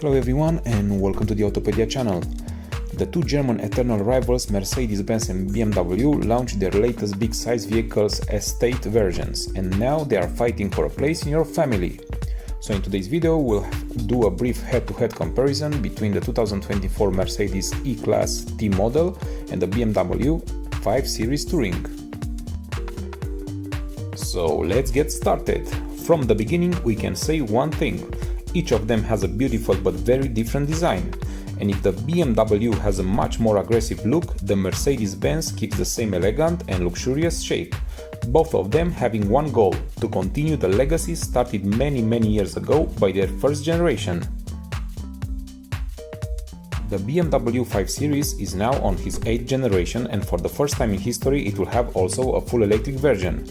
Hello everyone and welcome to the Autopedia channel. The two German eternal rivals Mercedes-Benz and BMW launched their latest big-size vehicles estate versions, and now they are fighting for a place in your family. So in today's video we'll do a brief head-to-head comparison between the 2024 Mercedes E-Class T model and the BMW 5 Series Touring. So let's get started. From the beginning we can say one thing. Each of them has a beautiful but very different design. And if the BMW has a much more aggressive look, the Mercedes-Benz keeps the same elegant and luxurious shape. Both of them having one goal: to continue the legacy started many years ago by their first generation. The BMW 5 Series is now on his 8th generation, and for the first time in history it will have also a full electric version.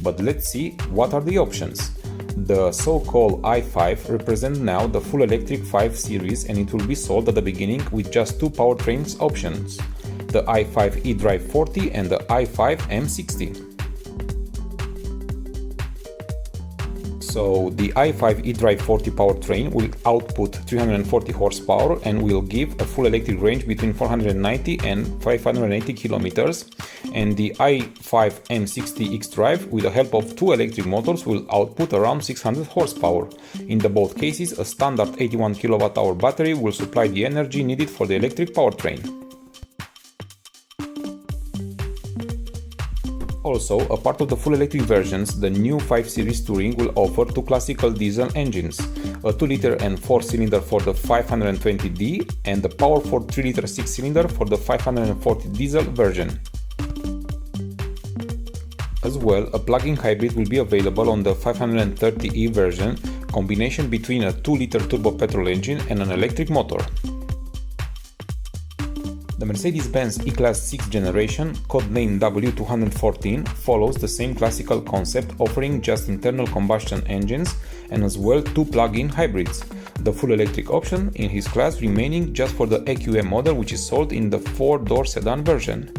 But let's see what are the options. The so-called i5 represents now the full electric 5 Series, and it will be sold at the beginning with just two powertrains options: the i5 eDrive 40 and the i5 M60. So the i5 eDrive 40 powertrain will output 340 horsepower and will give a full electric range between 490 and 580 kilometers, and the i5 M60 xDrive, with the help of two electric motors, will output around 600 horsepower. In both cases, a standard 81 kWh battery will supply the energy needed for the electric powertrain. Also, a part of the full electric versions, the new 5 Series Touring will offer two classical diesel engines, a 2-liter and 4-cylinder for the 520D and the powerful 3-liter 6-cylinder for the 540 diesel version. As well, a plug-in hybrid will be available on the 530E version, combination between a 2-liter turbo petrol engine and an electric motor. The Mercedes-Benz E-Class 6th generation, codenamed W214, follows the same classical concept, offering just internal combustion engines and as well two plug-in hybrids, the full electric option in his class remaining just for the EQE model, which is sold in the 4-door sedan version.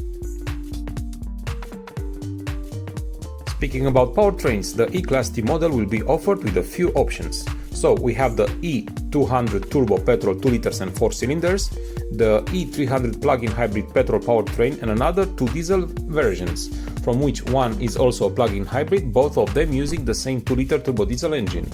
Speaking about powertrains, the E-Class T model will be offered with a few options. So we have the E200 turbo petrol 2 liters and 4 cylinders, the E300 plug-in hybrid petrol powertrain, and another two diesel versions, from which one is also a plug-in hybrid, both of them using the same 2-liter turbo diesel engine.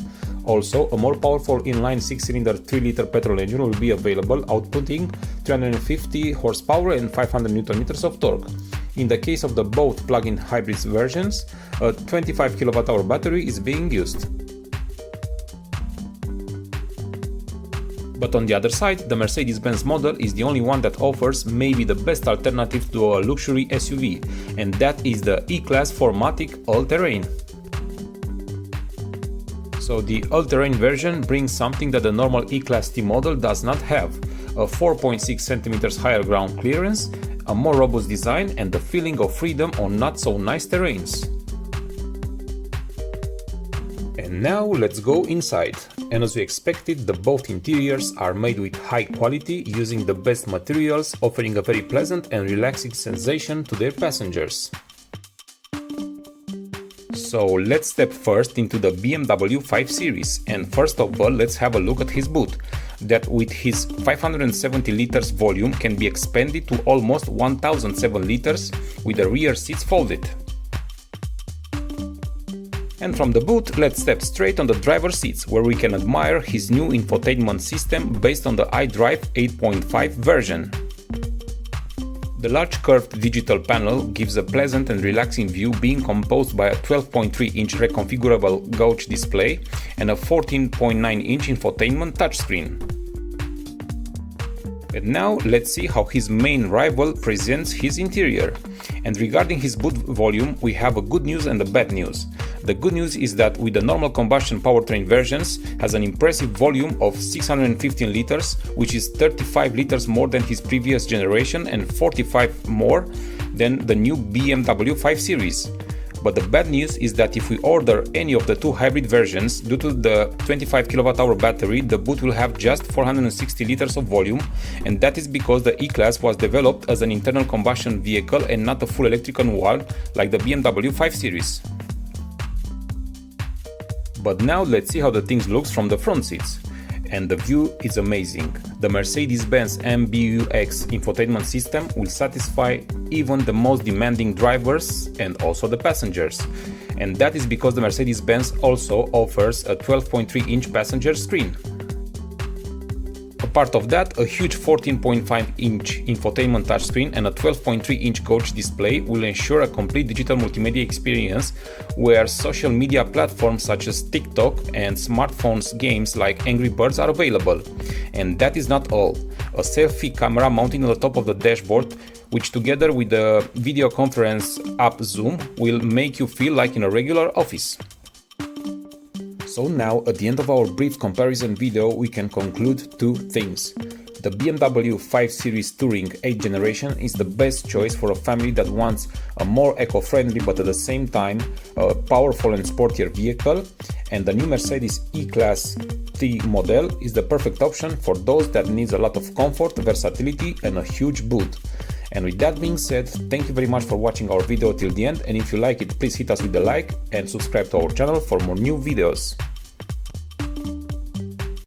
Also, a more powerful inline 6-cylinder 3-liter petrol engine will be available, outputting 350 horsepower and 500 Nm of torque. In the case of the both plug-in hybrids versions, a 25 kWh battery is being used. But on the other side, the Mercedes-Benz model is the only one that offers maybe the best alternative to a luxury SUV, and that is the E-Class 4MATIC All-Terrain. So the all-terrain version brings something that the normal E-Class T model does not have: a 4.6 cm higher ground clearance, a more robust design, and the feeling of freedom on not so nice terrains. And now let's go inside. And as we expected, the both interiors are made with high quality, using the best materials, offering a very pleasant and relaxing sensation to their passengers. So let's step first into the BMW 5 Series, and first of all let's have a look at his boot, that with his 570 liters volume can be expanded to almost 1007 liters with the rear seats folded. And from the boot, let's step straight on the driver's seats, where we can admire his new infotainment system based on the iDrive 8.5 version. The large curved digital panel gives a pleasant and relaxing view, being composed by a 12.3-inch reconfigurable gauge display and a 14.9-inch infotainment touchscreen. And now let's see how his main rival presents his interior. And regarding his boot volume, we have a good news and a bad news. The good news is that with the normal combustion powertrain versions has an impressive volume of 615 liters, which is 35 liters more than his previous generation and 45 more than the new BMW 5 Series. But the bad news is that if we order any of the two hybrid versions, due to the 25 kWh battery, the boot will have just 460 liters of volume, and that is because the E-Class was developed as an internal combustion vehicle and not a full electrical one like the BMW 5 Series. But now let's see how the thing looks from the front seats. and the view is amazing. The Mercedes-Benz MBUX infotainment system will satisfy even the most demanding drivers and also the passengers. And that is because the Mercedes-Benz also offers a 12.3-inch passenger screen. Apart of that, a huge 14.5-inch infotainment touchscreen and a 12.3-inch coach display will ensure a complete digital multimedia experience where social media platforms such as TikTok and smartphones games like Angry Birds are available. And that is not all. A selfie camera mounted on the top of the dashboard, which together with the video conference app Zoom will make you feel like in a regular office. So now, at the end of our brief comparison video, we can conclude two things. The BMW 5 Series Touring 8th generation is the best choice for a family that wants a more eco-friendly but at the same time a powerful and sportier vehicle, and the new Mercedes E-Class T model is the perfect option for those that needs a lot of comfort, versatility and a huge boot. And with that being said, thank you very much for watching our video till the end, and if you like it, please hit us with a like and subscribe to our channel for more new videos.